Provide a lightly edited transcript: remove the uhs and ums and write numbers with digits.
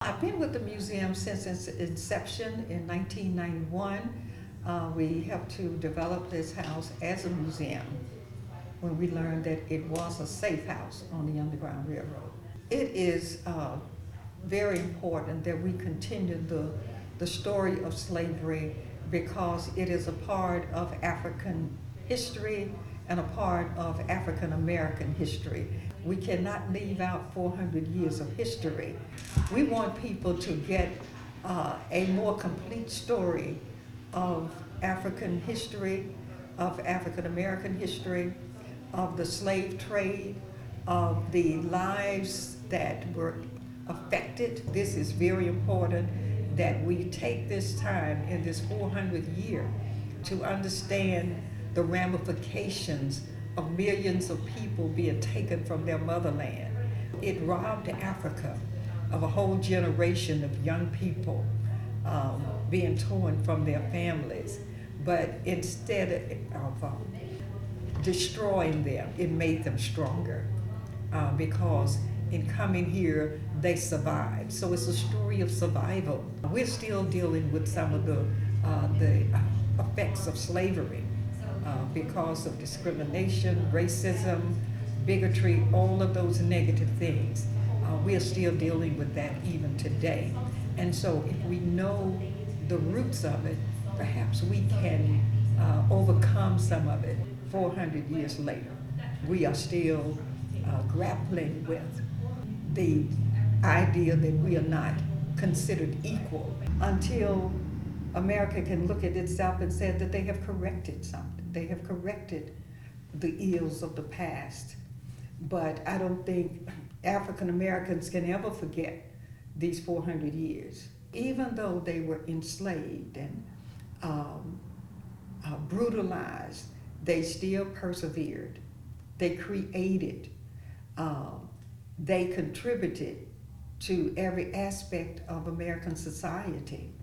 I've been with the museum since its inception in 1991. We helped to develop this house as a museum when we learned that it was a safe house on the Underground Railroad. It is very important that we continue the story of slavery because it is a part of African history and a part of African American history. We cannot leave out 400 years of history. We want people to get a more complete story of African history, of African American history, of the slave trade, of the lives that were affected. This is very important that we take this time in this 400th year to understand the ramifications of millions of people being taken from their motherland. It robbed Africa of a whole generation of young people being torn from their families. But instead of destroying them, it made them stronger because in coming here, they survived. So it's a story of survival. We're still dealing with some of the effects of slavery because of discrimination, racism, bigotry, all of those negative things. We're still dealing with that even today. And so if we know the roots of it, perhaps we can overcome some of it. 400 years later, we are still grappling with the idea that we are not considered equal until America can look at itself and say that they have corrected something. They have corrected the ills of the past. But I don't think African Americans can ever forget these 400 years. Even though they were enslaved and brutalized, they still persevered. They created. They contributed to every aspect of American society.